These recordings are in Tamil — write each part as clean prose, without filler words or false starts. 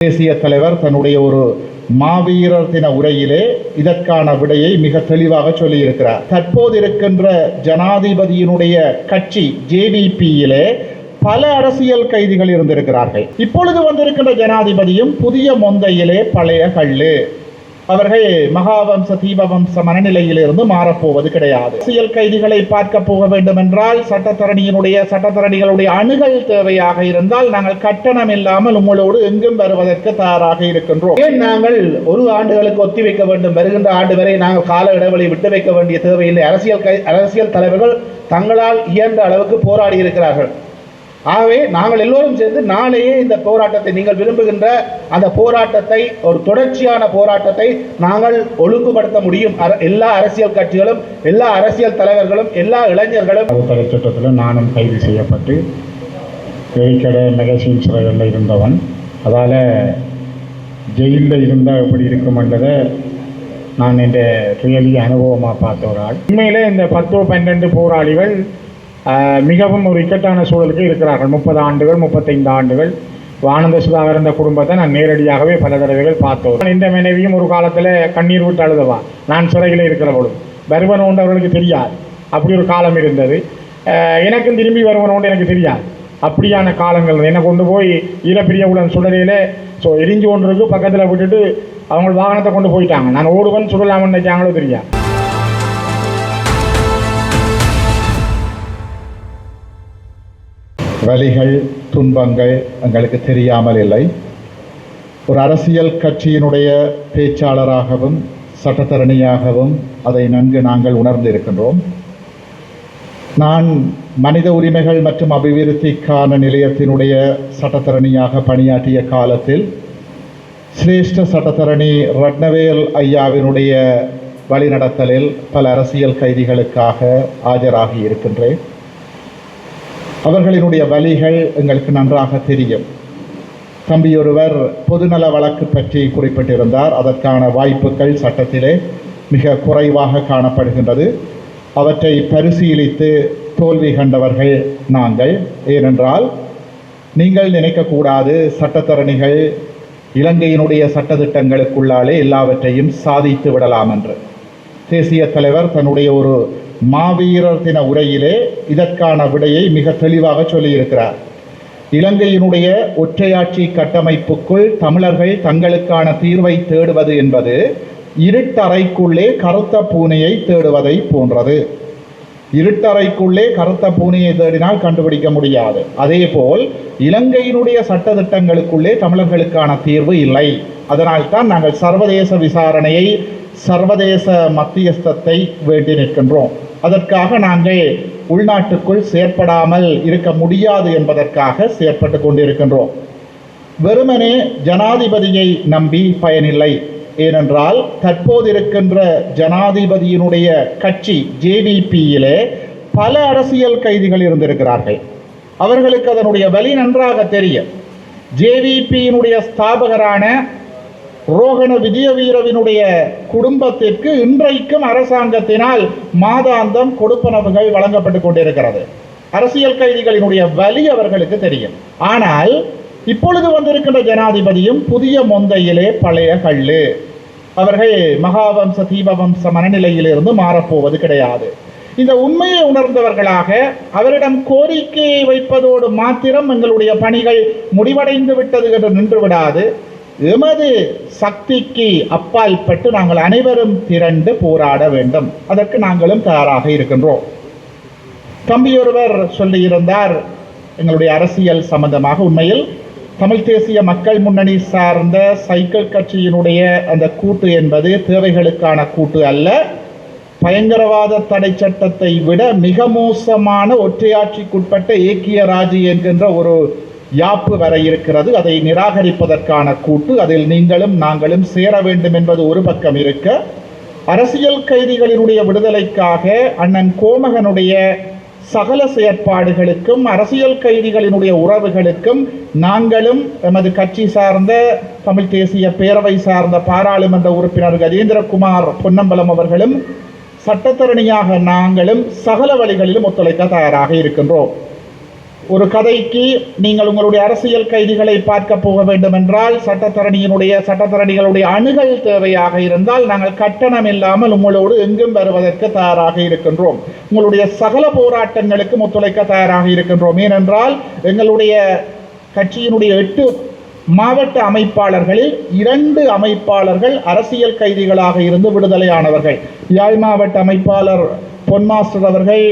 தேசிய தலைவர் தன்னுடைய ஒரு மாவீரர் தின உரையிலே இதற்கான விடையை மிக தெளிவாக சொல்லியிருக்கிறார். தற்போது இருக்கின்ற ஜனாதிபதியினுடைய கட்சி JVPயிலே பல அரசியல் கைதிகள் இருந்திருக்கிறார்கள். இப்பொழுது வந்திருக்கின்ற ஜனாதிபதியும் புதிய மொந்தையிலே பழைய கள்ளு. அவர்கள் மகாவம்ச தீபவம்ச மனநிலையிலிருந்து மாறப்போவது கிடையாது. அரசியல் கைதிகளை பார்க்க போக வேண்டும் என்றால் சட்டத்தரணிகளுடைய அணுகல் தேவையாக இருந்தால் நாங்கள் கட்டணம் இல்லாமல் உங்களோடு எங்கும் வருவதற்கு தயாராக இருக்கின்றோம். ஏன் நாங்கள் ஒரு ஆண்டுகளுக்கு ஒத்தி வைக்க வேண்டும்? வருகின்ற ஆண்டு வரை நாங்கள் கால இடைவெளி விட்டு வைக்க வேண்டிய தேவையில்லை. அரசியல் தலைவர்கள் தங்களால் இயன்ற அளவுக்கு போராடி இருக்கிறார்கள். ஆகவே நாங்கள் எல்லோரும் சேர்ந்து நாளையே இந்த போராட்டத்தை, நீங்கள் விரும்புகின்ற அந்த போராட்டத்தை, ஒரு தொடர்ச்சியான போராட்டத்தை நாங்கள் ஒழுங்குபடுத்த முடியும். எல்லா அரசியல் கட்சிகளும், எல்லா அரசியல் தலைவர்களும், எல்லா இளைஞர்களும். தடை சட்டத்தில் நானும் கைது செய்யப்பட்டு வெறிக்கடை மெகசின் சிறைகளில் இருந்தவன். அதால் ஜெயிலில் இருந்தால் எப்படி இருக்குமென்றதை நான் இந்த ரியலி அனுபவமாக பார்த்த ஒரு ஆள். உண்மையிலே இந்த 10-12 போராளிகள் மிகவும் ஒரு இக்கட்டான சூழலுக்கு இருக்கிறார்கள். 30 ஆண்டுகள் 35 ஆண்டுகள் ஆனந்த சுதாகர் இந்த குடும்பத்தை நான் நேரடியாகவே பல தடவைகள் பார்த்தோம். இந்த மனைவியும் ஒரு காலத்தில் கண்ணீர் விட்டு அழுதவா. நான் சிறையில் இருக்கிற பொழுது வருவன் உண்டு அவர்களுக்கு தெரியாது. அப்படி ஒரு காலம் இருந்தது. எனக்கும் திரும்பி வருவன் உண்டு எனக்கு தெரியாது. அப்படியான காலங்கள் என்னை கொண்டு போய் ஈழப்பிரியவுடன் சுடலையில் எரிஞ்சு கொண்டு இருக்கு பக்கத்தில் விட்டுட்டு அவங்க வாகனத்தை கொண்டு போயிட்டாங்க. நான் ஓடுவன் சுடலாமன்னு நினைச்சாங்களோ தெரியாது. வலிகள், துன்பங்கள் எங்களுக்கு தெரியாமல் இல்லை. ஒரு அரசியல் கட்சியினுடைய பேச்சாளராகவும் சட்டத்தரணியாகவும் அதை நன்கு நாங்கள் உணர்ந்திருக்கின்றோம். நான் மனித உரிமைகள் மற்றும் அபிவிருத்திக்கான நிலையத்தினுடைய சட்டத்தரணியாக பணியாற்றிய காலத்தில் சிரேஷ்ட சட்டத்தரணி ரட்னவேல் ஐயாவினுடைய வழிநடத்தலில் பல அரசியல் கைதிகளுக்காக ஆஜராகி இருக்கின்றேன். அவர்களினுடைய வழிகள் எங்களுக்கு நன்றாக தெரியும். தம்பியொருவர் பொதுநல வழக்கு பற்றி குறிப்பிட்டிருந்தார். அதற்கான வாய்ப்புகள் சட்டத்திலே மிக குறைவாக காணப்படுகின்றது. அவற்றை பரிசீலித்து தோல்வி கண்டவர்கள் நாங்கள். ஏனென்றால் நீங்கள் நினைக்கக்கூடாது சட்டத்தரணிகள் இலங்கையினுடைய சட்டத்திட்டங்களுக்குள்ளாலே எல்லாவற்றையும் சாதித்து விடலாம் என்று. தேசிய தலைவர் தன்னுடைய ஒரு மாவீரர் தின உரையிலே இதற்கான விடையை மிக தெளிவாக சொல்லியிருக்கிறார். இலங்கையினுடைய ஒற்றையாட்சி கட்டமைப்புக்குள் தமிழர்கள் தங்களுக்கான தீர்வை தேடுவது என்பது இருட்டறைக்குள்ளே கருத்த பூனையை தேடுவதை போன்றது. இருட்டறைக்குள்ளே கருத்த பூனையை தேடினால் கண்டுபிடிக்க முடியாது. அதேபோல் இலங்கையினுடைய சட்டத்திட்டங்களுக்குள்ளே தமிழர்களுக்கான தீர்வு இல்லை. அதனால்தான் நாங்கள் சர்வதேச விசாரணையை, சர்வதேச மத்தியஸ்தத்தை வேண்டி நிற்கின்றோம். அதற்காக நாங்கள் உள்நாட்டுக்குள் செயற்படாமல் இருக்க முடியாது என்பதற்காக செயற்பட்டு கொண்டிருக்கின்றோம். வெறுமனே ஜனாதிபதியை நம்பி பயனில்லை. ஏனென்றால் தற்போது இருக்கின்ற ஜனாதிபதியினுடைய கட்சி JVPயிலே பல அரசியல் கைதிகள் இருந்திருக்கிறார்கள். அவர்களுக்கு அதனுடைய வழி நன்றாக தெரியும். JVPயினுடைய ஸ்தாபகரான ரோகண விஜயவீரவினுடைய குடும்பத்திற்கு இன்றைக்கும் அரசாங்கத்தினால் மாதாந்தம் கொடுப்பனவுகள் வழங்கப்பட்டு கொண்டிருக்கிறது. அரசியல் கைதிகளினுடைய வலி அவர்களுக்கு தெரியும். ஆனால் இப்பொழுது வந்திருக்கின்ற ஜனாதிபதியும் புதிய மொந்தையிலே பழைய கள்ளு. அவர்கள் மகாவம்ச தீபவம்ச மனநிலையிலிருந்து மாறப்போவது கிடையாது. இந்த உண்மையை உணர்ந்தவர்களாக அவரிடம் கோரிக்கையை வைப்பதோடு மாத்திரம் எங்களுடைய பணிகள் முடிவடைந்து விட்டது என்று நின்று விடாது. எமது சக்திக்கு அப்பால் பட்டு நாங்கள் அனைவரும் திரண்டு போராட வேண்டும். அதற்கு நாங்களும் தயாராக இருக்கின்றோம். தம்பியொருவர் சொல்லியிருந்தார் எங்களுடைய அரசியல் சம்பந்தமாக. உண்மையில் தமிழ் தேசிய மக்கள் முன்னணி சார்ந்த சைக்கிள் கட்சியினுடைய அந்த கூட்டு என்பது தேவைகளுக்கான கூட்டு அல்ல. பயங்கரவாத தடை சட்டத்தை விட மிக மோசமான ஒற்றையாட்சிக்குட்பட்ட ஏக்கிய ராஜி என்கின்ற ஒரு யாப்பு வர இருக்கிறது. அதை நிராகரிப்பதற்கான கூட்டு. அதில் நீங்களும் நாங்களும் சேர வேண்டும் என்பது ஒரு பக்கம் இருக்க, அரசியல் கைதிகளினுடைய விடுதலைக்காக அண்ணன் கோமகனுடைய சகல செயற்பாடுகளுக்கும் அரசியல் கைதிகளினுடைய உறவுகளுக்கும் நாங்களும் எமது கட்சி சார்ந்த தமிழ் தேசிய பேரவை சார்ந்த பாராளுமன்ற உறுப்பினர் கஜேந்திரகுமார் பொன்னம்பலம் அவர்களும் சட்டத்தரணியாக நாங்களும் சகல வழிகளிலும் ஒத்துழைக்க தயாராக இருக்கின்றோம். ஒரு கதைக்கு நீங்கள் உங்களுடைய அரசியல் கைதிகளை பார்க்க போக வேண்டும் என்றால் சட்டத்தரணிகளுடைய அணுகல் தேவையாக இருந்தால் நாங்கள் கட்டணம் இல்லாமல் உங்களோடு எங்கும் வருவதற்கு தயாராக இருக்கின்றோம். உங்களுடைய சகல போராட்டங்களுக்கும் ஒத்துழைக்க தயாராக இருக்கின்றோம். ஏனென்றால் எங்களுடைய கட்சியினுடைய 8 மாவட்ட அமைப்பாளர்களில் 2 அமைப்பாளர்கள் அரசியல் கைதிகளாக இருந்து விடுதலையானவர்கள். யாழ் மாவட்ட அமைப்பாளர் பொன்மாஸ்டர் அவர்கள்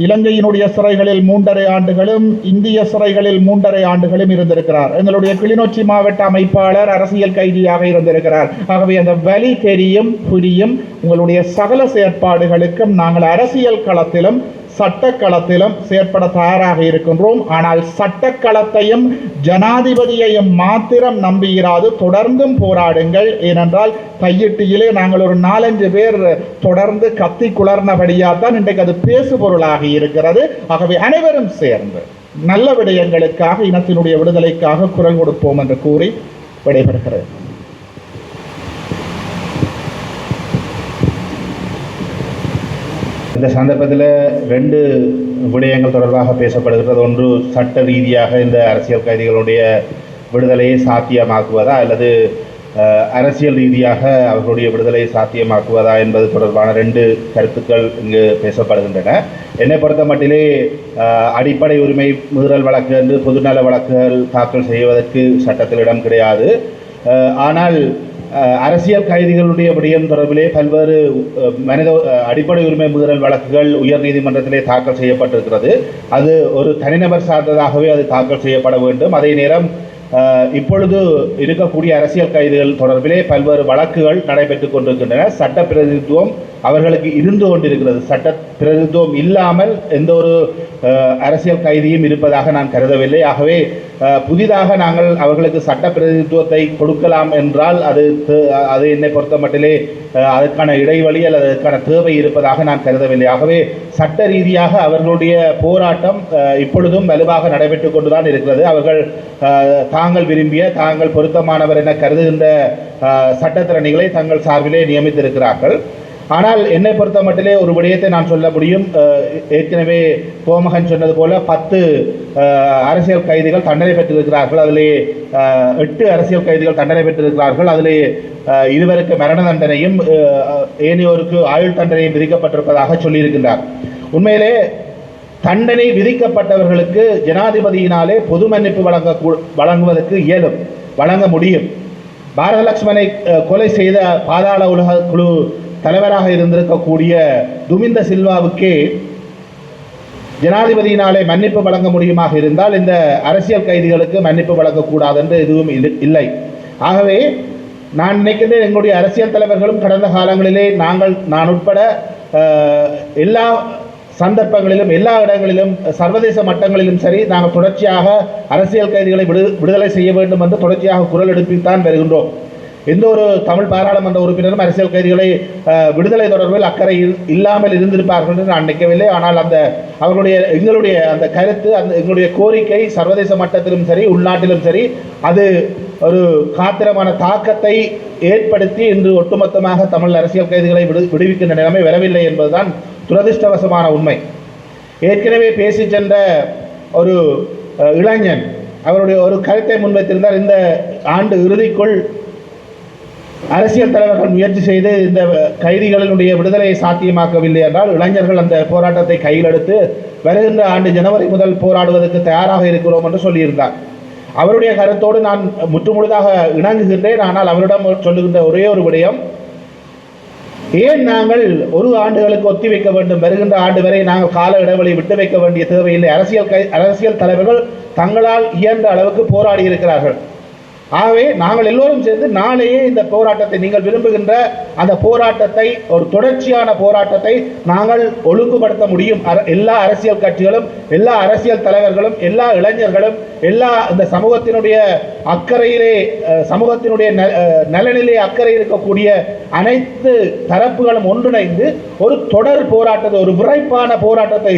இலங்கையினுடைய சிறைகளில் 3.5 ஆண்டுகளும் இந்திய சிறைகளில் 3.5 ஆண்டுகளும் இருந்திருக்கிறார். எங்களுடைய கிளிநொச்சி மாவட்ட அமைப்பாளர் அரசியல் கைதியாக இருந்திருக்கிறார். ஆகவே அந்த வலி தெரியும், புரியும். உங்களுடைய சகல செயற்பாடுகளுக்கும் நாங்கள் அரசியல் களத்திலும் சட்டக்களத்திலும் செயற்பட தயாராக இருக்கின்றோம். ஆனால் சட்டக்களத்தையும் ஜனாதிபதியையும் மாத்திரம் நம்பியிராது தொடர்ந்தும் போராடுங்கள். ஏனென்றால் கையிட்டியிலே நாங்கள் ஒரு 4-5 பேர் தொடர்ந்து கத்தி குளர்னபடியாத்தான் இன்றைக்கு அது பேசுபொருளாகி இருக்கிறது. ஆகவே அனைவரும் சேர்ந்து நல்ல விடயங்களுக்காக, இனத்தினுடைய விடுதலைக்காக குரல் கொடுப்போம் என்று கூறி விடைபெறுகிறது. இந்த சந்தர்ப்பத்தில் 2 விடயங்கள் தொடர்பாக பேசப்படுகிறது. ஒன்று, சட்ட ரீதியாக இந்த அரசியல் கைதிகளுடைய விடுதலையை சாத்தியமாக்குவதா அல்லது அரசியல் ரீதியாக அவர்களுடைய விடுதலையை சாத்தியமாக்குவதா என்பது தொடர்பான 2 கருத்துக்கள் இங்கு பேசப்படுகின்றன. என்னை பொறுத்த மட்டிலே அடிப்படை உரிமை மீறல் வழக்கு என்று பொதுநல வழக்குகள் தாக்கல் செய்வதற்கு சட்டத்தில் இடம் கிடையாது. ஆனால் அரசியல் கைதிகளுடைய விடயம் தொடர்பிலே பல்வேறு அடிப்படை உரிமை மீறல் வழக்குகள் உயர் நீதிமன்றத்திலே தாக்கல் செய்யப்பட்டிருக்கிறது. அது ஒரு தனிநபர் சார்ந்ததாகவே அது தாக்கல் செய்யப்பட வேண்டும். அதே நேரம் இப்பொழுது இருக்கக்கூடிய அரசியல் கைதிகள் தொடர்பிலே பல்வேறு வழக்குகள் நடைபெற்றுக் கொண்டிருக்கின்றன. சட்ட பிரதிநிதித்துவம் அவர்களுக்கு இருந்து கொண்டிருக்கிறது. சட்ட பிரதிநிதித்துவம் இல்லாமல் எந்த ஒரு அரசியல் கைதியும் இருப்பதாக நான் கருதவில்லை. ஆகவே புதிதாக நாங்கள் அவர்களுக்கு சட்ட பிரதிநிதித்துவத்தை கொடுக்கலாம் என்றால் அது என்னை பொறுத்த மட்டிலே அதற்கான இடைவெளி அல்லது அதற்கான தேவை இருப்பதாக நான் கருதவில்லை. ஆகவே சட்ட ரீதியாக அவர்களுடைய போராட்டம் இப்பொழுதும் வலுவாக நடைபெற்றுக் கொண்டுதான் இருக்கிறது. அவர்கள் தாங்கள் விரும்பிய, தாங்கள் பொருத்தமானவர் என கருதுகின்ற சட்டத்திறனிகளை தங்கள் சார்பிலே நியமித்திருக்கிறார்கள். ஆனால் என்னை பொறுத்த மட்டிலே ஒரு விடயத்தை நான் சொல்ல முடியும். ஏற்கனவே கோமகன் சொன்னது போல 10 அரசியல் கைதிகள் தண்டனை பெற்றிருக்கிறார்கள். அதிலே 8 அரசியல் கைதிகள் தண்டனை பெற்றிருக்கிறார்கள். அதிலே 2 மரண தண்டனையும் ஏனையோருக்கு ஆயுள் தண்டனையும் விதிக்கப்பட்டிருப்பதாக சொல்லியிருக்கின்றார். உண்மையிலே தண்டனை விதிக்கப்பட்டவர்களுக்கு ஜனாதிபதியினாலே பொது மன்னிப்பு வழங்குவதற்கு இயலும், வழங்க முடியும். பாரதலட்சுமனை கொலை செய்த பாதாள உலக குழு தலைவராக இருந்திருக்கக்கூடிய துமிந்த சில்வாவுக்கே ஜனாதிபதியினாலே மன்னிப்பு வழங்க முடியுமாக இருந்தால் இந்த அரசியல் கைதிகளுக்கு மன்னிப்பு வழங்கக்கூடாது என்று எதுவும் இல்லை. ஆகவே நான் நினைக்கின்றேன், எங்களுடைய அரசியல் தலைவர்களும் கடந்த காலங்களிலே நான் உட்பட எல்லா சந்தர்ப்பங்களிலும் எல்லா இடங்களிலும் சர்வதேச மட்டங்களிலும் சரி நாங்கள் தொடர்ச்சியாக அரசியல் கைதிகளை விடுதலை செய்ய வேண்டும் என்று தொடர்ச்சியாக குரல் எடுப்பித்தான் வருகின்றோம். எந்த ஒரு தமிழ் பாராளுமன்ற உறுப்பினரும் அரசியல் கைதிகளை விடுதலை தொடர்பில் அக்கறை இல்லாமல் இருந்திருப்பார்கள் என்று நான் நினைக்கவில்லை. ஆனால் எங்களுடைய அந்த கருத்து, எங்களுடைய கோரிக்கை சர்வதேச மட்டத்திலும் சரி உள்நாட்டிலும் சரி அது ஒரு காத்திரமான தாக்கத்தை ஏற்படுத்தி இன்று ஒட்டுமொத்தமாக தமிழ் அரசியல் கைதிகளை விடுவிக்கின்ற நிலைமை வரவில்லை என்பதுதான் துரதிர்ஷ்டவசமான உண்மை. ஏற்கனவே பேசி சென்ற ஒரு இளைஞன் அவருடைய ஒரு கருத்தை முன்வைத்திருந்தார். இந்த ஆண்டு இறுதிக்குள் அரசியல் தலைவர்கள் முயற்சி செய்து இந்த கைதிகளினுடைய விடுதலையை சாத்தியமாக்கவில்லை என்றால் இளைஞர்கள் அந்த போராட்டத்தை கையில் எடுத்து வருகின்ற ஆண்டு ஜனவரி முதல் போராடுவதற்கு தயாராக இருக்கிறோம் என்று சொல்லியிருந்தார். அவருடைய கருத்தோடு நான் முற்றுமுழுதாக இணங்குகின்றேன். ஆனால் அவரிடம் சொல்லுகின்ற ஒரே ஒரு விடயம், ஏன் நாங்கள் 1 ஆண்டுகளுக்கு ஒத்தி வைக்க வேண்டும்? வருகின்ற ஆண்டு வரை நாங்கள் கால இடைவெளி விட்டு வைக்க வேண்டிய தேவையில்லை. அரசியல் தலைவர்கள் தங்களால் இயன்ற அளவுக்கு போராடி இருக்கிறார்கள். ஆகவே நாங்கள் எல்லோரும் சேர்ந்து நாளையே இந்த போராட்டத்தை, நீங்கள் விரும்புகின்ற அந்த போராட்டத்தை, ஒரு தொடர்ச்சியான போராட்டத்தை நாங்கள் ஒழுங்குபடுத்த முடியும். எல்லா அரசியல் கட்சிகளும், எல்லா அரசியல் தலைவர்களும், எல்லா இளைஞர்களும், எல்லா இந்த சமூகத்தினுடைய அக்கறையிலே, சமூகத்தினுடைய நலனிலே அக்கறை இருக்கக்கூடிய அனைத்து தரப்புகளும் ஒன்றிணைந்து ஒரு தொடர் போராட்டத்தை, ஒரு விரைப்பான போராட்டத்தை,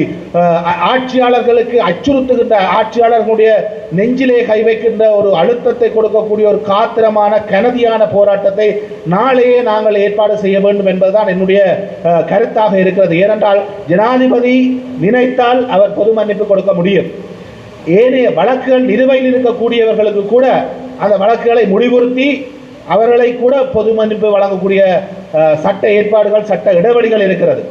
ஆட்சியாளர்களுக்கு அச்சுறுத்துகின்ற, ஆட்சியாளர்களுடைய நெஞ்சிலே கை வைக்கின்ற ஒரு அழுத்தத்தை கொடுக்கக்கூடிய ஒரு காத்திரமான கனதியான போராட்டத்தை நாளையே நாங்கள் ஏற்பாடு செய்ய வேண்டும் என்பதுதான் என்னுடைய கருத்தாக இருக்கிறது. ஏனென்றால் ஜனாதிபதி நினைத்தால் அவர் பொது மன்னிப்பு கொடுக்க முடியும். ஏனைய வழக்குகள் நிலுவையில் இருக்கக்கூடியவர்களுக்கு கூட அந்த வழக்குகளை முடிவுறுத்தி அவர்களை கூட பொது மன்னிப்பு வழங்கக்கூடிய சட்ட ஏற்பாடுகள், சட்ட இடைவெளிகள் இருக்கிறது.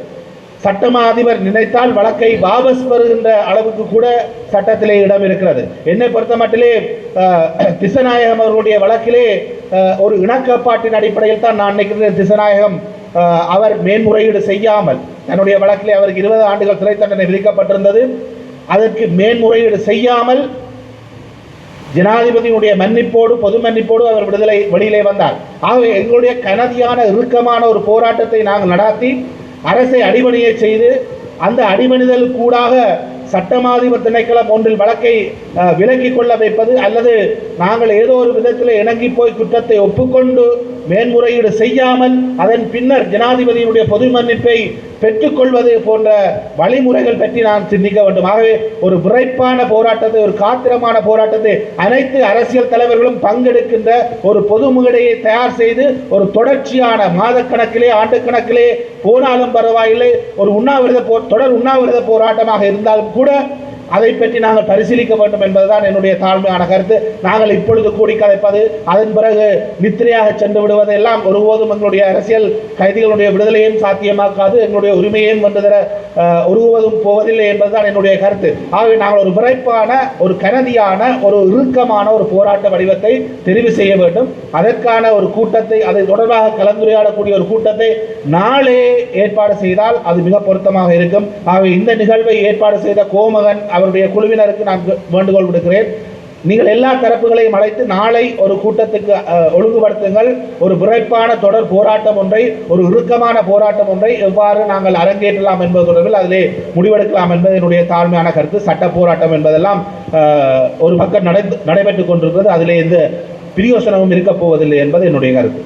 சட்டமா அதிபர் நினைத்தால் வழக்கை வாபஸ் பெறுகின்ற அளவுக்கு கூட சட்டத்திலே இடம் இருக்கிறது. என்னை பொறுத்த மட்டிலே திசநாயகம் அவர்களுடைய வழக்கிலே ஒரு இணக்கப்பாட்டின் அடிப்படையில் தான் நான் நினைக்கிறேன். திசநாயகம் அவர் மேன்முறையீடு செய்யாமல், தன்னுடைய வழக்கிலே அவருக்கு 20 ஆண்டுகள் சிறை தண்டனை விதிக்கப்பட்டிருந்தது. அதற்கு மேன்முறையீடு செய்யாமல் ஜனாதிபதியினுடைய மன்னிப்போடு, பொது மன்னிப்போடு அவர் வெளியிலே வந்தார். ஆகவே எங்களுடைய கனதியான இறுக்கமான ஒரு போராட்டத்தை நாங்கள் நடாத்தி அரசை அடிபணிய செய்து, அந்த அடிபணிதல் கூடாக சட்டமாதிபர் திணைக்களம் ஒன்றில் வழக்கை விலக்கிக் கொள்ள வைப்பது, அல்லது நாங்கள் ஏதோ ஒரு விதத்தில் இணங்கி போய் குற்றத்தை ஒப்புக்கொண்டு மேன்முறையீடு செய்யாமல் அதன் பின்னர் ஜனாதிபதியினுடைய பொது மன்னிப்பை பெற்றுக்கொள்வது போன்ற வழிமுறைகள் பற்றி நாம் சிந்திக்க வேண்டும். ஆகவே ஒரு விரைப்பான போராட்டத்தை, ஒரு காத்திரமான போராட்டத்தை அனைத்து அரசியல் தலைவர்களும் பங்கெடுக்கின்ற ஒரு பொது மேடையை தயார் செய்து ஒரு தொடர்ச்சியான மாதக்கணக்கிலே, ஆண்டுக்கணக்கிலே போனாலும் பரவாயில்லை, ஒரு தொடர் உண்ணாவிரத போராட்டமாக இருந்தாலும் கூட அதை பற்றி நாங்கள் பரிசீலிக்க வேண்டும் என்பதுதான் என்னுடைய தாழ்மையான கருத்து. நாங்கள் இப்பொழுது கூடி கலைப்பது, அதன் பிறகு நித்திரையாக சென்று விடுவது எல்லாம் ஒருபோதும் எங்களுடைய அரசியல் கைதிகளுடைய விடுதலையும் சாத்தியமாக்காது, எங்களுடைய உரிமையையும் வென்று தர ஒருபோதும் போவதில்லை என்பதுதான் என்னுடைய கருத்து. ஆகவே நாங்கள் ஒரு விரைப்பான, ஒரு கனதியான, ஒரு இறுக்கமான ஒரு போராட்ட வடிவத்தை தெரிவு செய்ய வேண்டும். அதற்கான ஒரு கூட்டத்தை, அதை தொடர்பாக கலந்துரையாடக்கூடிய ஒரு கூட்டத்தை நாளே ஏற்பாடு செய்தால் அது மிக பொருத்தமாக இருக்கும். ஆகவே இந்த நிகழ்வை ஏற்பாடு செய்த கோமகன் அவருடைய குழுவினருக்கு நான் வேண்டுகோள் விடுக்கிறேன். நீங்கள் எல்லா தரப்புகளையும் அழைத்து நாளை ஒரு கூட்டத்துக்கு ஒழுங்குபடுத்துங்கள். ஒரு விரைப்பான தொடர் போராட்டம் ஒன்றை, ஒரு இறுக்கமான போராட்டம் ஒன்றை எவ்வாறு நாங்கள் அரங்கேற்றலாம் என்பது தொடர்பில் அதிலே முடிவெடுக்கலாம் என்பது என்னுடைய தாழ்மையான கருத்து. சட்ட போராட்டம் என்பதெல்லாம் ஒரு பக்கம் நடைபெற்றுக் கொண்டிருக்கிறது. அதிலே எந்த பிரியோசனமும் இருக்கப் போவதில்லை என்பது என்னுடைய கருத்து.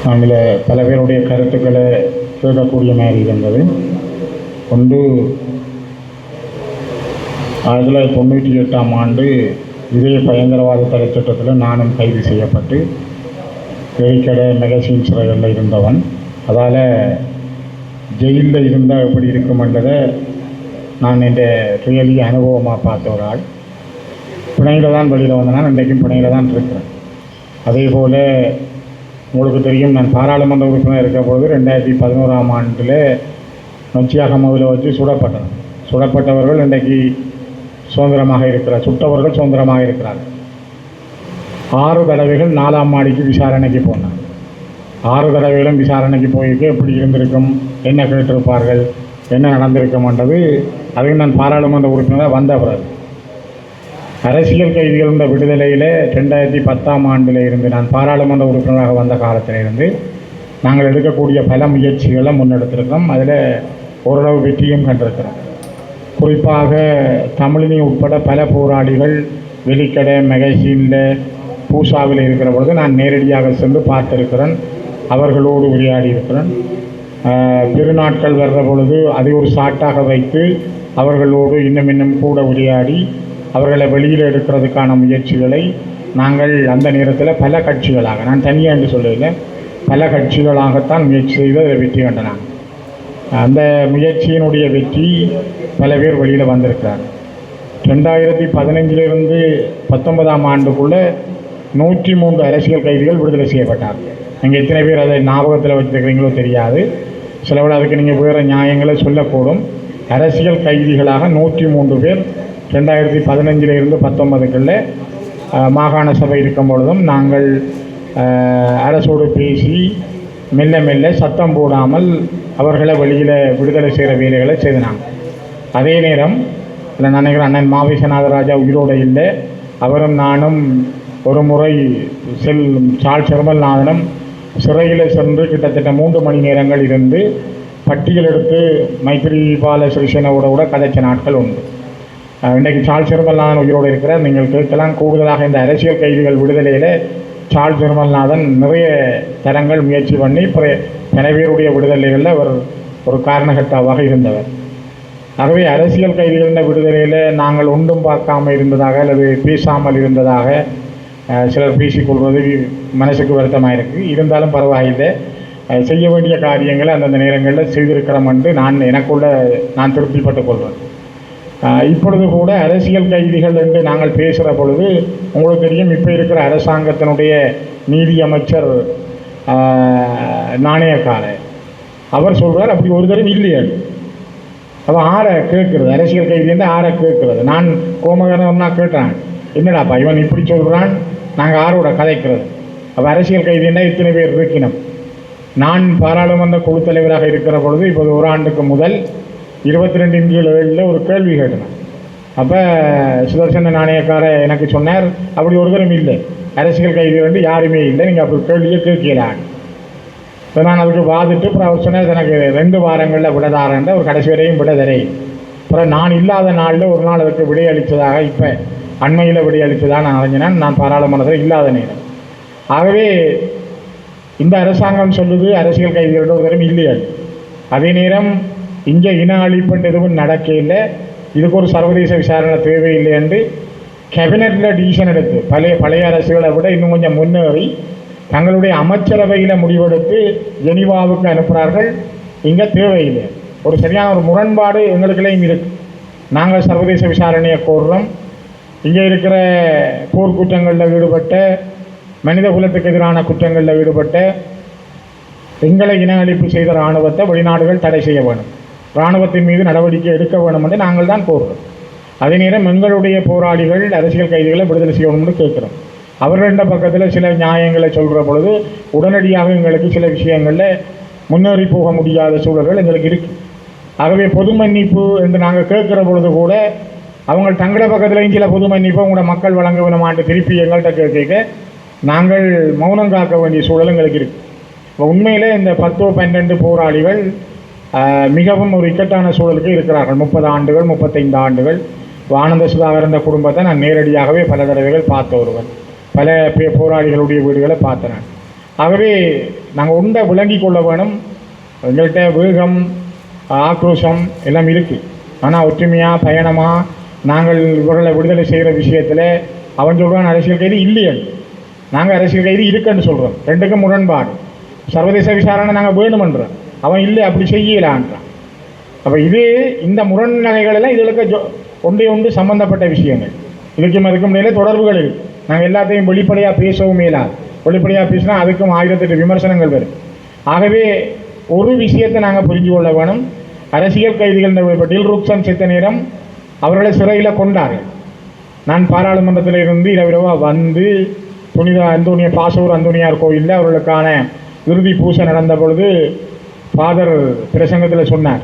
நாங்கள் பல பேருடைய கருத்துக்களை கேட்கக்கூடிய மாதிரி இருந்தது. ஒன்று, 1998ஆம் ஆண்டு இதே பயங்கரவாத தடை சட்டத்தில் நானும் கைது செய்யப்பட்டு வெறிக்கடை மெகசின் சிறைகளில் இருந்தவன். அதால் ஜெயிலில் இருந்தால் எப்படி இருக்குமென்றதை நான் என் ரியலி அனுபவமாக பார்த்த ஒரு ஆள். பிணையில் தான் வெளியில் வந்தேன், இன்றைக்கும் பிணையில் தான் இருக்கிறேன். அதே போல் உங்களுக்கு தெரியும், நான் பாராளுமன்ற உறுப்பினர் இருக்க பொழுது 2011ஆம் ஆண்டில் நொச்சியாகமவில் வச்சு சுடப்பட்டவர்கள் இன்றைக்கு சுதந்திரமாக இருக்கிறார், சுட்டவர்கள் சுதந்திரமாக இருக்கிறார்கள். 6 தடவைகள் 4ஆம் மாடிக்கு விசாரணைக்கு போனார். 6 தடவைகளும் விசாரணைக்கு போயிருக்க எப்படி இருந்திருக்கும், என்ன கேட்டிருப்பார்கள், என்ன நடந்திருக்கும்ன்றது அதுக்கு நான் பாராளுமன்ற உறுப்பினராக வந்த பிறகு. அரசியல் கைதிகளுடைய விடுதலையில் 2010ஆம் ஆண்டில் இருந்து நான் பாராளுமன்ற உறுப்பினராக வந்த காலத்திலிருந்து நாங்கள் எடுக்கக்கூடிய பல முயற்சிகளை முன்னெடுத்திருக்கிறோம். அதில் ஓரளவு வெற்றியும் கண்டிருக்கிறோம். குறிப்பாக தமிழினி உட்பட பல போராளிகள் வெலிக்கடை மெகசினில் பூசாவில் இருக்கிற பொழுது நான் நேரடியாக சென்று பார்த்திருக்கிறேன், அவர்களோடு உரையாடி இருக்கிறேன். பெருநாட்கள் வர்ற பொழுது அதை ஒரு சாட்டாக வைத்து அவர்களோடு இன்னும் கூட உரையாடி அவர்களை வெளியில் எடுக்கிறதுக்கான முயற்சிகளை நாங்கள் அந்த நேரத்தில் பல கட்சிகளாக, நான் தனியாக என்று சொல்லல, பல கட்சிகளாகத்தான் முயற்சி செய்து அதை வெற்றி கண்டனாங்க. அந்த முயற்சியினுடைய வெற்றி பல பேர் வெளியில் வந்திருக்கிறார். 2015 19ஆம் ஆண்டுக்குள்ளே 103 அரசியல் கைதிகள் விடுதலை செய்யப்பட்டார். நீங்கள் எத்தனை பேர் அதை ஞாபகத்தில் வச்சுருக்கிறீங்களோ தெரியாது. சிலவிட அதுக்கு நீங்கள் வேறு நியாயங்களை சொல்லக்கூடும். அரசியல் கைதிகளாக 103 பேர் 2015 19க்குள்ளே மாகாண சபை இருக்கும் பொழுதும் நாங்கள் அரசோடு பேசி மெல்ல மெல்ல சத்தம் போடாமல் அவர்களை வெளியில் விடுதலை செய்கிற வேலைகளை செய்தாங்க. அதே நேரம் இல்லை நினைக்கிறேன் அண்ணன் மாவிசநாதராஜா உயிரோடு இல்லை, அவரும் நானும் ஒரு முறை சார்ல்ஸ் செர்மல்நாதனும் சிறையில் சென்று கிட்டத்தட்ட 3 மணி நேரங்கள் இருந்து பட்டியல் எடுத்து மைத்ரிபால சிறிசேனவோட கூட கதைச்ச நாட்கள் உண்டு. இன்றைக்கு சார்ல்ஸ் செர்மல்நாதன் உயிரோடு இருக்கிறார். நீங்கள் கேட்கலாம், கூடுதலாக இந்த அரசியல் கைதிகள் விடுதலையில் சார்ல்ஸ் செர்மல்நாதன் நிறைய தரங்கள் முயற்சி பண்ணி பல பேருடைய விடுதலைகளில் அவர் ஒரு காரணகர்த்தாவாக இருந்தவர். ஆகவே அரசியல் கைதிகளின் விடுதலையில் நாங்கள் ஒன்றும் பார்க்காமல் இருந்ததாக அல்லது பேசாமல் இருந்ததாக சிலர் பேசிக்கொள்வது மனசுக்கு வருத்தமாக இருக்குது. இருந்தாலும் பரவாயில்லை, செய்ய வேண்டிய காரியங்களை அந்தந்த நேரங்களில் செய்திருக்கிறோம் என்று நான் திருப்திப்பட்டுக் கொள்வேன். இப்பொழுது கூட அரசியல் கைதிகள் என்று நாங்கள் பேசுகிற பொழுது உங்களுக்கு தெரியும், இப்போ இருக்கிற அரசாங்கத்தினுடைய நீதி அமைச்சர் நாணயக்கார அவர் சொல்கிறார் அப்படி ஒரு தரம் இல்லையா. அப்போ ஆரை கேட்குறது, அரசியல் கைதிலேருந்து ஆரை கேட்குறது. நான் கோமகரன்னா கேட்டேன், என்னடாப்பா இவன் இப்படி சொல்கிறான், நாங்கள் ஆரோட கதைக்கிறது. அப்போ அரசியல் கைதின்னா இத்தனை பேர் இருக்கணும். நான் பாராளுமன்ற குழு தலைவராக இருக்கிற பொழுது இப்போது ஒரு ஆண்டுக்கு முதல் 22/7 ஒரு கேள்வி கேட்டேன். அப்போ சுதர்சன நாணயக்கார எனக்கு சொன்னார், அப்படி ஒரு தரம் இல்லை, அரசியல் கைதி வந்து யாருமே இல்லை, நீங்கள் அப்படி கேள்வியை கேட்கலான். இப்போ நான் அதுக்கு வாதிட்டு அப்புறம் அவர் சொன்னார் எனக்கு 2 வாரங்களில் விடதாரன்ற ஒரு கடைசி வரையும் விடதரை. அப்புறம் நான் இல்லாத நாளில் ஒரு நாள் அதுக்கு விடையளித்ததாக இப்போ அண்மையில் விடையளித்ததாக நான் அறிஞ்சினேன். நான் பாராளுமன்றத்தில் இல்லாத நேரம். ஆகவே இந்த அரசாங்கம் சொல்லுது அரசியல் கைதிகளோட ஒரு தரம் இல்லையா. அதே நேரம் இங்கே இன அழிப்புண்டு எதுவும் நடக்கையில் இதுக்கு ஒரு சர்வதேச விசாரணை தேவையில்லை என்று கேபினட்டில் டிசிஷன் எடுத்து பழைய அரசுகளை விட இன்னும் கொஞ்சம் முன்னேறி தங்களுடைய அமைச்சரவையில் முடிவெடுத்து ஜெனீவாவுக்கு அனுப்புகிறார்கள். இங்கே தேவையில்லை. ஒரு சரியான ஒரு முரண்பாடு எங்களுக்குள்ளேயும் இருக்குது. நாங்கள் சர்வதேச விசாரணையை கோருறோம். இங்கே இருக்கிற போர்க்குற்றங்களில் ஈடுபட்ட, மனித குலத்துக்கு எதிரான குற்றங்களில் ஈடுபட்ட, எங்களை இன அழிப்பு செய்த இராணுவத்தை வெளிநாடுகள் தடை செய்ய வேணும், இராணுவத்தின் மீது நடவடிக்கை எடுக்க வேணும் என்று நாங்கள் தான் கோருறோம். அதே நேரம் எங்களுடைய போராளிகள் அரசியல் கைதிகளை விடுதலை செய்யணும்னு கேட்குறோம். அவர்கள பக்கத்தில் சில நியாயங்களை சொல்கிற பொழுது உடனடியாக எங்களுக்கு சில விஷயங்களில் முன்னேறி போக முடியாத சூழல்கள் எங்களுக்கு இருக்குது. ஆகவே பொது மன்னிப்பு என்று நாங்கள் கேட்குற பொழுது கூட அவங்க தங்கள பக்கத்துலேயும் சில பொது மன்னிப்பை உங்களோட மக்கள் வழங்க வேணுமான்னு திருப்பி எங்கள்கிட்ட கேட்க நாங்கள் மௌனம் காக்க வேண்டிய சூழல் எங்களுக்கு இருக்குது. இப்போ உண்மையில் இந்த 10-12 போராளிகள் மிகவும் ஒரு இக்கட்டான சூழலுக்கு இருக்கிறார்கள். 30 ஆண்டுகள் 35 ஆண்டுகள். ஆனந்த சுதாகரன் குடும்பத்தை நான் நேரடியாகவே பல தடவைகள் பார்த்த ஒருவன். பல போராளிகளுடைய வீடுகளை பார்த்தேன். ஆகவே நாங்கள் உண்டை விளங்கி கொள்ள வேணும். எங்கள்கிட்ட வேகம் ஆக்ரோஷம் எல்லாம் இருக்குது. ஆனால் ஒற்றுமையாக பயணமாக நாங்கள் இவர்களை விடுதலை செய்கிற விஷயத்தில் அவன் சொல்கிறான் அரசியல் கைதி இல்லையே, நாங்கள் அரசியல் கைதி இருக்குன்னு சொல்கிறோம். ரெண்டுக்கும் முரண்பாடு. சர்வதேச விசாரணை நாங்கள் வேணுமன்றோம், அவன் இல்லை அப்படி செய்யலான்றான். அப்போ இந்த முரண்நகைகளெல்லாம் இதுகளுக்கு ஒன்று சம்பந்தப்பட்ட விஷயங்கள். இதுக்கும் அதுக்கும் இடையில தொடர்புகள் இருக்குது. நாங்கள் எல்லாத்தையும் வெளிப்படையாக பேசவும் இயலாது. வெளிப்படையாக பேசினா அதுக்கும் 1008 விமர்சனங்கள் வரும். ஆகவே ஒரு விஷயத்தை நாங்கள் புரிஞ்சு கொள்ள வேணும். அரசியல் கைதிகள் இப்போ டில்ருக்சன் செத்த நேரம் அவர்களை சிறையில் கொண்டார்கள். நான் பாராளுமன்றத்தில் இருந்து இரவிரவாக வந்து புனித அந்தோனிய பாசூர் அந்தோனியார் கோயிலில் அவர்களுக்கான இறுதி பூசை நடந்த பொழுது ஃபாதர் பிரசங்கத்தில் சொன்னார்,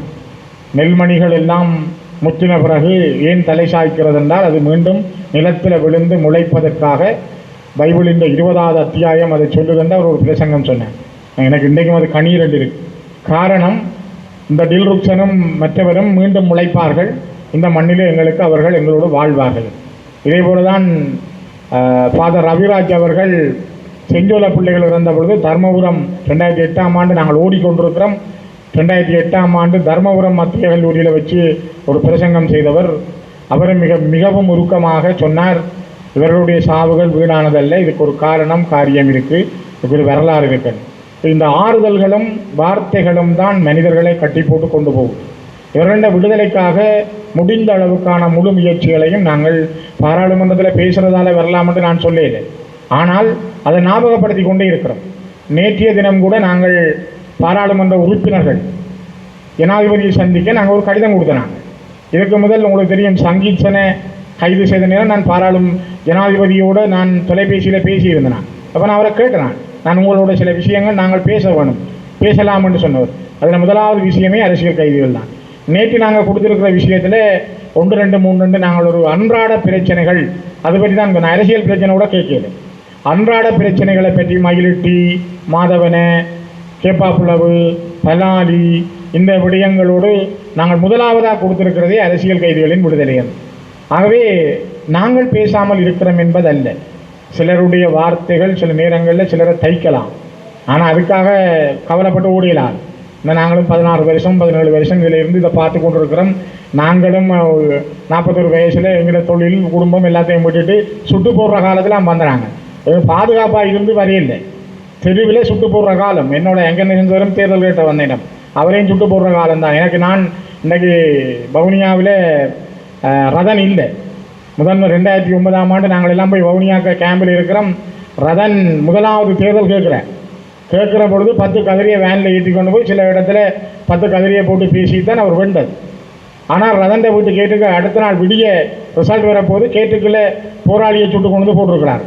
நெல்மணிகள் எல்லாம் முற்றின பிறகு ஏன் தலை சாய்க்கிறது என்றால் அது மீண்டும் நிலத்தில் விழுந்து முளைப்பதற்காக பைபிளின் 20வது அத்தியாயம் அதை சொல்லுதுன்ற ஒரு பிரசங்கம் சொன்னேன். எனக்கு இன்றைக்கும் அது கண்ணீர் இருக்கு. காரணம், இந்த டில்ருக்சனும் மற்றவரும் மீண்டும் முளைப்பார்கள், இந்த மண்ணிலே எங்களுக்கு அவர்கள் எங்களோடு வாழ்வார்கள். இதே போல தான் ஃபாதர் ரவிராஜ் அவர்கள் செஞ்சோல பிள்ளைகள் இறந்த பொழுது தர்மபுரம் 2008ஆம் ஆண்டு நாங்கள் ஓடிக்கொண்டிருக்கிறோம். 2008ஆம் ஆண்டு தர்மபுரம் மத்திய கல்லூரியில் வச்சு ஒரு பிரசங்கம் செய்தவர். அவர் மிகவும் உருக்கமாக சொன்னார், இவர்களுடைய சாவுகள் வீணானதல்ல, இதுக்கு ஒரு காரியம் இருக்குது, இதுக்கு ஒரு வரலாறு இருக்குது. இந்த ஆறுதல்களும் வார்த்தைகளும் தான் மனிதர்களை கட்டி போட்டு கொண்டு போகும். இவர்கள விடுதலைக்காக முடிந்த அளவுக்கான முழு முயற்சிகளையும் நாங்கள் பாராளுமன்றத்தில் பேசுகிறதால வரலாம் என்று நான் சொல்லலை. ஆனால் அதை ஞாபகப்படுத்தி கொண்டே இருக்கிறோம். நேற்றைய தினம் கூட நாங்கள் பாராளுமன்ற உறுப்பினர்கள் ஜனாதிபதியை சந்திக்க நாங்கள் ஒரு கடிதம் கொடுத்தோம். இதுக்கு முதல் உங்களுக்கு தெரியும், சங்கீத்சனை கைது செய்த நேரம் நான் ஜனாதிபதியோடு நான் தொலைபேசியில் பேசியிருந்தேன். அப்போ நான் அவரை கேட்டேன், நான் உங்களோட சில விஷயங்கள் நாங்கள் பேச வேணும், பேசலாம் என்று சொன்னவர். அதில் முதலாவது விஷயமே அரசியல் கைதிகள் தான். நேற்று நாங்கள் கொடுத்துருக்கிற விஷயத்தில் 1, 2, 3 நாங்கள் ஒரு அன்றாட பிரச்சனைகள் அதை பற்றி தான் நான் அரசியல் பிரச்சனை கூட கேட்கல. அன்றாட பிரச்சனைகளை பற்றி மயிலிட்டி, மாதவன, கேப்பாப்புலவு, பலாலி இந்த விடயங்களோடு நாங்கள் முதலாவதாக கொடுத்திருக்கிறதே அரசியல் கைதிகளின் விடுதலையம். ஆகவே நாங்கள் பேசாமல் இருக்கிறோம் என்பதல்ல. சிலருடைய வார்த்தைகள் சில நேரங்களில் சிலரை தைக்கலாம், ஆனால் அதுக்காக கவலைப்பட்டு ஓடியலாம். இந்த நாங்களும் 16 வருஷம் 17 வருஷம் இதில் இருந்து இதை பார்த்து கொண்டிருக்கிறோம். நாங்களும் 41 வயசில் எங்களோட தொழில் குடும்பம் எல்லாத்தையும் விட்டுட்டு சுட்டு போடுற காலத்தில் வந்துடுறாங்க. பாதுகாப்பாக இருந்து வரையில்லை, தெருவில் சுட்டு போடுற காலம். என்னோட எங்கே நிகழ்ந்தவரும் தேர்தல் கேட்ட வந்தேன், அவரையும் சுட்டு போடுற காலம் தான் எனக்கு. நான் இன்றைக்கி வவுனியாவில் ரதன் இல்லை. முதன்மை 2009ஆம் ஆண்டு நாங்கள் எல்லாம் போய் வவுனியாக்க கேம்பில் இருக்கிறோம். ரதன் முதலாவது தேர்தல் கேட்குற பொழுது 10 கதிரியை வேனில் ஏற்றி கொண்டு போய் சில இடத்துல 10 கதிரியை போட்டு பேசி தான் அவர் வெண்டது. ஆனால் ரதன்ட வீட்டு கேட்டுக்கு அடுத்த நாள் விடிய ரிசல்ட் வரப்போது கேட்டுக்குள்ளே போராளியை சுட்டு கொண்டு வந்து போட்டிருக்கிறார்.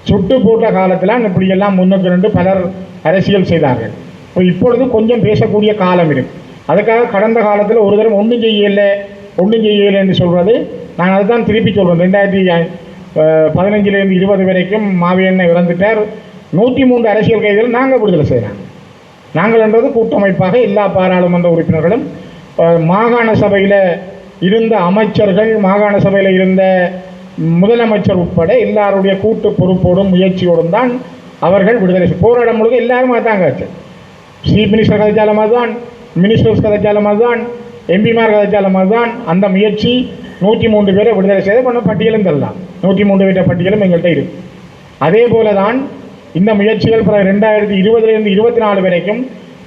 சுட்டு போட்ட காலத்தில் இப்படியெல்லாம் முன்னுக்கு ரெண்டு பலர் அரசியல் செய்தார்கள். இப்பொழுது கொஞ்சம் பேசக்கூடிய காலம் இருக்குது. அதுக்காக கடந்த காலத்தில் ஒரு தரம் ஒன்றும் செய்யலை என்று சொல்கிறது. நான் அதை தான் திருப்பி சொல்கிறேன். 2015 20 வரைக்கும் மாவீரனை இறந்துட்டார். 103 அரசியல் கைதிகள் நாங்கள் விடுதலை செய்கிறாங்க. நாங்கள் என்றது கூட்டமைப்பாக எல்லா பாராளுமன்ற உறுப்பினர்களும் மாகாண சபையில் இருந்த அமைச்சர்கள், மாகாண சபையில் இருந்த முதலமைச்சர் உட்பட எல்லாருடைய கூட்டு பொறுப்போடும் முயற்சியோடும் தான் அவர்கள் விடுதலை போராடும் பொழுது எல்லாரும் அதுதான் காய்ச்சல். சீஃப் மினிஸ்டர் கதைச்சாலும் அதுதான், மினிஸ்டர்ஸ் கதைச்சாலும் அதுதான், எம்பிமார் கதைச்சாலும் அதுதான். அந்த முயற்சி 103 பேரை விடுதலை செய்த பண்ண பட்டியலும் தரலாம். 103 பேர பட்டியலும் எங்கள்கிட்ட இருக்கு. அதே போல தான் இந்த முயற்சிகள் 2020 24 வரைக்கும்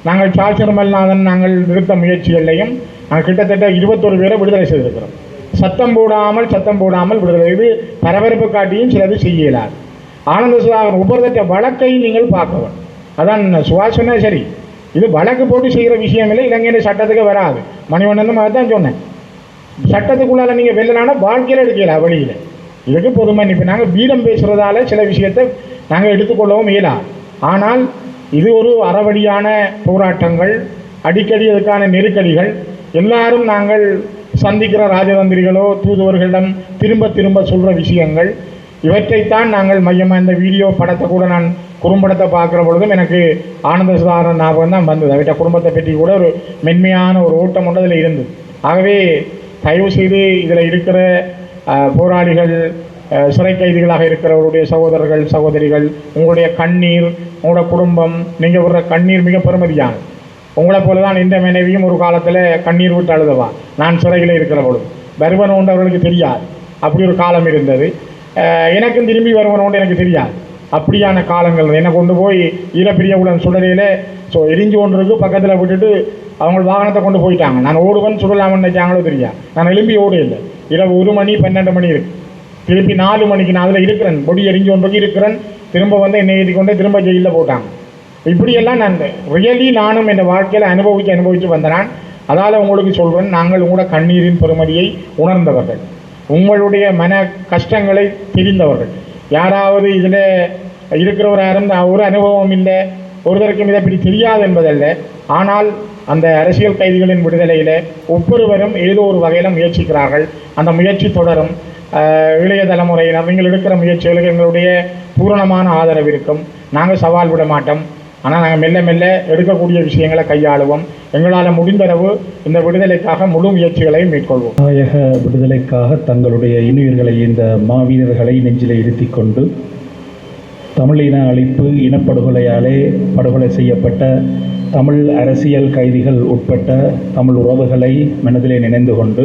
நாங்கள் சார்ஜ் நிர்மல்நாதன் நாங்கள் நிறுத்த முயற்சிகளையும் நாங்கள் கிட்டத்தட்ட 21 பேரை விடுதலை செய்திருக்கிறோம். சத்தம் போடாமல் விடுதலை. இது பரபரப்பு காட்டியும் சிலது செய்யலாது. ஆனந்த சுதாகர் உபரித்த வழக்கை நீங்கள் பார்க்கணும். அதான் சுவாசனா சரி, இது வழக்கு போட்டு செய்கிற விஷயம் இல்லை. இலங்கையின் சட்டத்துக்கு வராது. மணிவண்ணனும் அதை தான் சொன்னேன். சட்டத்துக்குள்ளால நீங்கள் வெள்ளலான வாழ்க்கையில் எடுக்கலாம் வழியில். இதுக்கு பொதுமை இப்போ நாங்கள் வீரம் பேசுகிறதால சில விஷயத்தை நாங்கள் எடுத்துக்கொள்ளவும் இயலாது. ஆனால் இது ஒரு அறவழியான போராட்டங்கள், அடிக்கடி அதுக்கான நெருக்கடிகள், எல்லாரும் நாங்கள் சந்திக்கிற ராஜதந்திரிகளோ தூதுவர்களிடம் திரும்ப சொல்கிற விஷயங்கள், இவற்றைத்தான் நாங்கள் மையமாக இந்த வீடியோ படத்தை கூட நான் குறும்படத்தை பார்க்குற பொழுதும் எனக்கு ஆனந்த சுதாகரன் ஞாபகம் தான் வந்தது. அவற்றை குடும்பத்தை பற்றி கூட ஒரு மென்மையான ஒரு ஓட்டம் ஒன்று அதில் இருந்தது. ஆகவே தயவு செய்து இதில் இருக்கிற போராளிகள், சிறை கைதிகளாக இருக்கிறவருடைய சகோதரர்கள் சகோதரிகள், உங்களுடைய கண்ணீர், உங்களோட குடும்பம், நீங்கள் விடுற கண்ணீர் மிக பெருமதியானது. உங்களை போல தான் இந்த மனைவியும் ஒரு காலத்தில் கண்ணீர் விட்டு அழுதவா. நான் சிறையில் இருக்கிற பொழுது வருவன் உண்டு அவர்களுக்கு தெரியாது. அப்படி ஒரு காலம் இருந்தது. எனக்கும் திரும்பி வருவன் உண்டு எனக்கு தெரியாது. அப்படியான காலங்கள் என்னை கொண்டு போய் ஈழப்பிரியவுடன் சுடலையில் எரிஞ்சு கொண்டிருக்கு பக்கத்தில் விட்டுட்டு அவங்க வாகனத்தை கொண்டு போயிட்டாங்க. நான் ஓடுவன் சுடலாமன்னு நினைச்சாங்களோ தெரியாது. நான் எழும்பி ஓடு இல்லை. இரவு 1 மணி 12 மணி இருக்குது. திருப்பி 4 மணிக்கு நான் அதில் இருக்கிறேன். பொடி எரிஞ்சு கொண்டு இருக்கிறேன். திரும்ப வந்து என்னை ஏற்றி கொண்டு திரும்ப ஜெயிலில் போட்டாங்க. இப்படியெல்லாம் நான் ரியலி நானும் என் வாழ்க்கையில் அனுபவித்து வந்தேன். அதால் உங்களுக்கு சொல்கிறேன், நாங்கள் உங்களோட கண்ணீரின் பெருமதியை உணர்ந்தவர்கள், உங்களுடைய மன கஷ்டங்களை தெரிந்தவர்கள். யாராவது இதில் இருக்கிறவர் யாரும் ஒரு அனுபவம் இல்லை, ஒருத்தருக்கும் இதை இப்படி தெரியாது என்பதல்ல. ஆனால் அந்த அரசியல் கைதிகளின் விடுதலையில் ஒவ்வொருவரும் ஏதோ ஒரு வகையில் முயற்சிக்கிறார்கள். அந்த முயற்சி தொடரும். இளைய தலைமுறையினர் நீங்கள் எடுக்கிற முயற்சிகளுக்கு எங்களுடைய பூரணமான ஆதரவு இருக்கும். நாங்கள் சவால் விட மாட்டோம். ஆனால் நாங்கள் மெல்ல மெல்ல எடுக்கக்கூடிய விஷயங்களை கையாளுவோம். எங்களால் முடிந்தளவு இந்த விடுதலைக்காக முழு முயற்சிகளை மேற்கொள்வோம். தாயக விடுதலைக்காக தங்களுடைய இன்னுயிர்களை இந்த மாவீரர்களை நெஞ்சிலே இருத்தி கொண்டு தமிழின அழிப்பு இனப்படுகொலையாலே படுகொலை செய்யப்பட்ட தமிழ் அரசியல் கைதிகள் உட்பட்ட தமிழ் உறவுகளை மனதிலே நினைந்து கொண்டு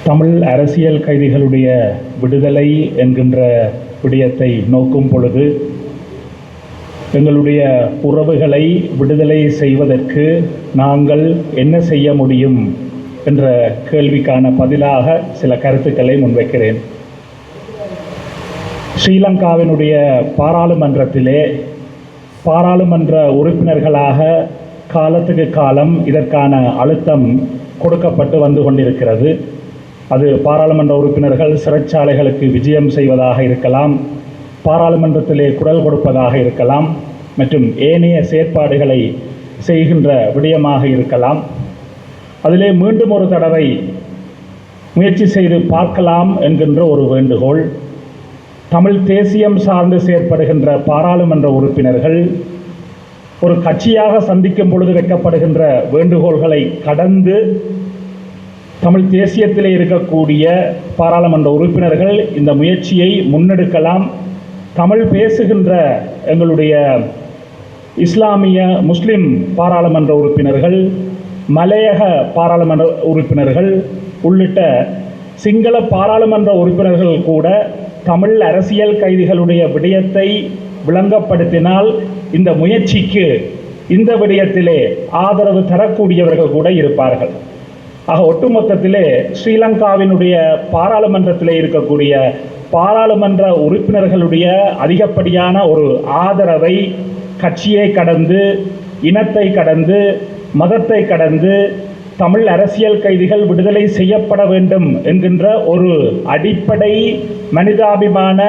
தமிழ் அரசியல் கைதிகளுடைய விடுதலை என்கின்ற விடயத்தை நோக்கும் பொழுது எங்களுடைய உறவுகளை விடுதலை செய்வதற்கு நாங்கள் என்ன செய்ய முடியும் என்ற கேள்விக்கான பதிலாக சில கருத்துக்களை முன்வைக்கிறேன். ஸ்ரீலங்காவினுடைய பாராளுமன்றத்திலே பாராளுமன்ற உறுப்பினர்களாக காலத்துக்கு காலம் இதற்கான அழுத்தம் கொடுக்கப்பட்டு வந்து கொண்டிருக்கிறது. அது பாராளுமன்ற உறுப்பினர்கள் சிறைச்சாலைகளுக்கு விஜயம் செய்வதாக இருக்கலாம், பாராளுமன்றத்திலே குரல் கொடுப்பதாக இருக்கலாம், மற்றும் ஏனைய செயற்பாடுகளை செய்கின்ற விடயமாக இருக்கலாம். அதிலே மீண்டும் ஒரு தடவை முயற்சி செய்து பார்க்கலாம் என்கின்ற ஒரு வேண்டுகோள். தமிழ் தேசியம் சார்ந்து செயற்படுகின்ற பாராளுமன்ற உறுப்பினர்கள் ஒரு கட்சியாக சந்திக்கும் பொழுது வைக்கப்படுகின்ற வேண்டுகோள்களை கடந்து தமிழ் தேசியத்திலே இருக்கக்கூடிய பாராளுமன்ற உறுப்பினர்கள் இந்த முயற்சியை முன்னெடுக்கலாம். தமிழ் பேசுகின்ற எங்களுடைய இஸ்லாமிய முஸ்லிம் பாராளுமன்ற உறுப்பினர்கள், மலையக பாராளுமன்ற உறுப்பினர்கள் உள்ளிட்ட சிங்கள பாராளுமன்ற உறுப்பினர்கள் கூட தமிழ் அரசியல் கைதிகளுடைய விடயத்தை விளங்கப்படுத்தினால் இந்த முயற்சிக்கு இந்த விடயத்திலே ஆதரவு தரக்கூடியவர்கள் கூட இருப்பார்கள். ஆக ஒட்டுமொத்தத்திலே ஸ்ரீலங்காவினுடைய பாராளுமன்றத்திலே இருக்கக்கூடிய பாராளுமன்ற உறுப்பினர்களுடைய அதிகப்படியான ஒரு ஆதரவை கட்சியை கடந்து, இனத்தை கடந்து, மதத்தை கடந்து தமிழ் அரசியல் கைதிகள் விடுதலை செய்யப்பட வேண்டும் என்கின்ற ஒரு அடிப்படை மனிதாபிமான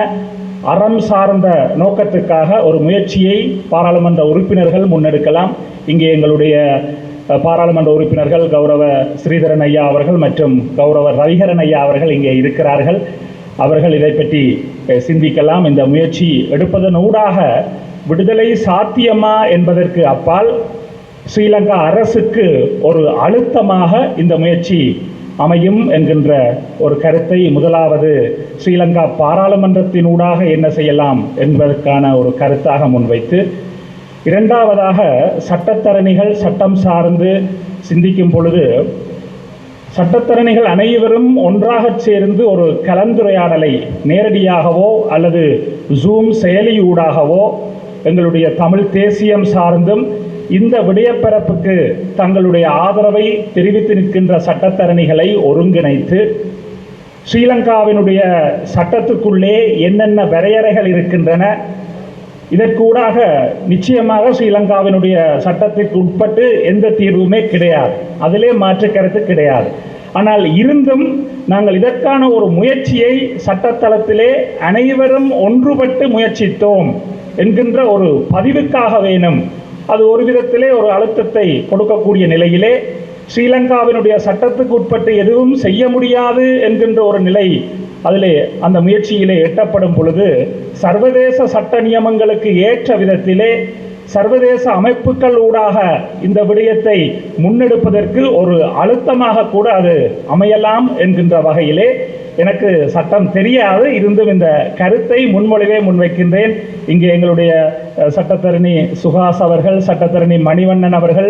அறம் சார்ந்த நோக்கத்துக்காக ஒரு முயற்சியை பாராளுமன்ற உறுப்பினர்கள் முன்னெடுக்கலாம். இங்கே எங்களுடைய பாராளுமன்ற உறுப்பினர்கள் கௌரவ ஸ்ரீதரன் ஐயா அவர்கள் மற்றும் கௌரவ ரவிகரன் ஐயா அவர்கள் இங்கே இருக்கிறார்கள். அவர்கள் இதை பற்றி சிந்திக்கலாம். இந்த முயற்சி எடுப்பதன் ஊடாக விடுதலை சாத்தியமா என்பதற்கு அப்பால் ஸ்ரீலங்கா அரசுக்கு ஒரு அழுத்தமாக இந்த முயற்சி அமையும் என்கின்ற ஒரு கருத்தை முதலாவது ஸ்ரீலங்கா பாராளுமன்றத்தினூடாக என்ன செய்யலாம் என்பதற்கான ஒரு கருத்தாக முன்வைத்து, இரண்டாவதாக சட்டத்தரணிகள் சட்டம் சார்ந்து சிந்திக்கும் பொழுது சட்டத்தரணிகள் அனைவரும் ஒன்றாக சேர்ந்து ஒரு கலந்துரையாடலை நேரடியாகவோ அல்லது ஜூம் செயலியூடாகவோ எங்களுடைய தமிழ் தேசியம் சார்ந்தும் இந்த விடயப்பரப்புக்கு தங்களுடைய ஆதரவை தெரிவித்து நிற்கின்ற சட்டத்தரணிகளை ஒருங்கிணைத்து ஸ்ரீலங்காவினுடைய சட்டத்துக்குள்ளே என்னென்ன வரையறைகள் இருக்கின்றன, இதற்கூடாக நிச்சயமாக ஸ்ரீலங்காவினுடைய சட்டத்திற்கு உட்பட்டு எந்த தீர்வுமே கிடையாது, அதிலே மாற்று கருத்து கிடையாது. ஆனால் இருந்தும் நாங்கள் இதற்கான ஒரு முயற்சியை சட்டத்தளத்திலே அனைவரும் ஒன்றுபட்டு முயற்சித்தோம் என்கின்ற ஒரு பதிவுக்காக வேணும். அது ஒரு விதத்திலே ஒரு அழுத்தத்தை கொடுக்கக்கூடிய நிலையிலே ஸ்ரீலங்காவினுடைய சட்டத்துக்கு உட்பட்டு எதுவும் செய்ய முடியாது என்கின்ற ஒரு நிலை அதிலே அந்த முயற்சியிலே எட்டப்படும் பொழுது சர்வதேச சட்ட நியமங்களுக்கு ஏற்ற விதத்திலே சர்வதேச அமைப்புகள் ஊடாக இந்த விடயத்தை முன்னெடுப்பதற்கு ஒரு அழுத்தமாக கூட அது அமையலாம் என்கின்ற வகையிலே எனக்கு சட்டம் தெரியாது, இருந்தும் இந்த கருத்தை முன்வைக்கின்றேன். இங்கே எங்களுடைய சட்டத்தரணி சுகாஸ் அவர்கள், சட்டத்தரணி மணிவண்ணன் அவர்கள்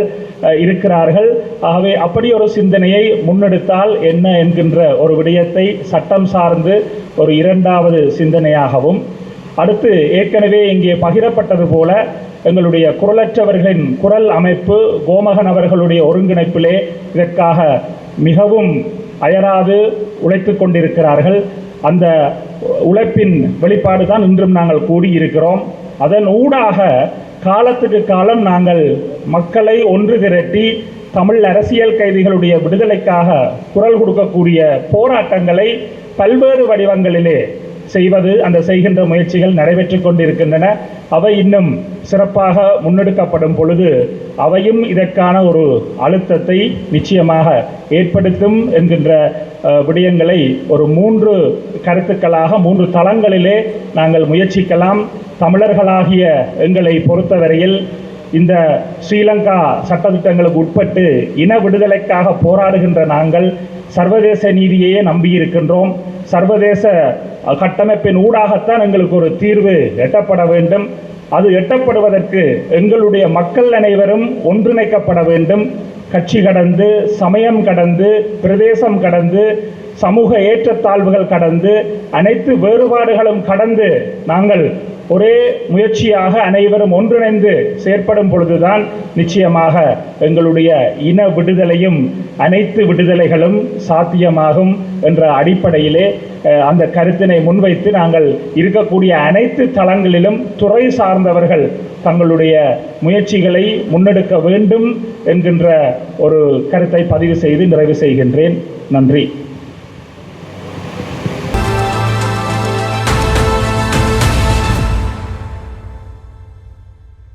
இருக்கிறார்கள். ஆகவே அப்படி ஒரு சிந்தனையை முன்னெடுத்தால் என்ன என்கின்ற ஒரு விடயத்தை சட்டம் சார்ந்து ஒரு இரண்டாவது சிந்தனையாகவும், அடுத்து ஏற்கனவே இங்கே பகிரப்பட்டது போல எங்களுடைய குரலற்றவர்களின் குரல் அமைப்பு கோமகன் அவர்களுடைய ஒருங்கிணைப்பிலே இதற்காக மிகவும் அயராது உழைத்து கொண்டிருக்கிறார்கள். அந்த உழைப்பின் வெளிப்பாடு தான் இன்றும் நாங்கள் கூடியிருக்கிறோம். அதன் ஊடாக காலத்துக்கு காலம் நாங்கள் மக்களை ஒன்று திரட்டி தமிழ் அரசியல் கைதிகளுடைய விடுதலைக்காக குரல் கொடுக்கக்கூடிய போராட்டங்களை பல்வேறு வடிவங்களிலே செய்வது, அந்த செய்கின்ற முயற்சிகள் நடைபெற்று கொண்டிருக்கின்றன. அவை இன்னும் சிறப்பாக முன்னெடுக்கப்படும் பொழுது அவையும் இதற்கான ஒரு அழுத்தத்தை நிச்சயமாக ஏற்படுத்தும் என்கின்ற விடயங்களை ஒரு 3 கருத்துக்களாக 3 தளங்களிலே நாங்கள் முயற்சிக்கலாம். தமிழர்களாகிய எங்களை பொறுத்தவரையில் இந்த ஸ்ரீலங்கா சட்டத்திட்டங்களுக்கு உட்பட்டு இன விடுதலைக்காக போராடுகின்ற நாங்கள் சர்வதேச நீதியையே நம்பியிருக்கின்றோம். சர்வதேச கட்டமைப்பின் ஊடாகத்தான் எங்களுக்கு ஒரு தீர்வு எட்டப்பட வேண்டும். அது எட்டப்படுவதற்கு எங்களுடைய மக்கள் அனைவரும் ஒன்றிணைக்கப்பட வேண்டும். கட்சி கடந்து, சமயம் கடந்து, பிரதேசம் கடந்து, சமூக ஏற்றத்தாழ்வுகள் கடந்து, அனைத்து வேறுபாடுகளும் கடந்து நாங்கள் ஒரே முயற்சியாக அனைவரும் ஒன்றிணைந்து செயற்படும் பொழுதுதான் நிச்சயமாக எங்களுடைய இன விடுதலையும் அனைத்து விடுதலைகளும் சாத்தியமாகும் என்ற அடிப்படையிலே அந்த கருத்தினை முன்வைத்து நாங்கள் இருக்கக்கூடிய அனைத்து தளங்களிலும் துறை சார்ந்தவர்கள் தங்களுடைய முயற்சிகளை முன்னெடுக்க வேண்டும் என்கின்ற ஒரு கருத்தை பதிவு செய்து நிறைவு செய்கின்றேன். நன்றி.